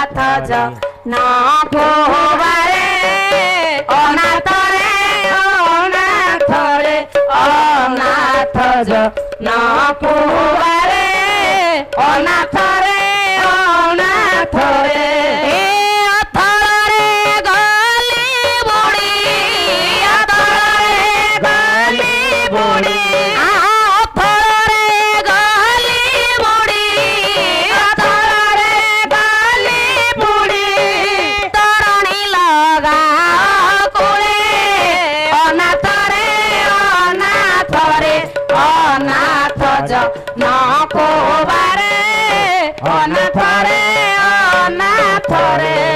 থজ না পোবারে অনাথরে অনাথরে অনাথজ না পোবারে অনাথরে অনাথরে অথরে গলি বুড়ি অথরে গলি বুড়ি অথরে গলি বুড়ি অথরে গলি বুড়ি তরণী লগা কুলে অনাথরে অনাথরে অনাথজ না পোবারে অনাথরে অনাথরে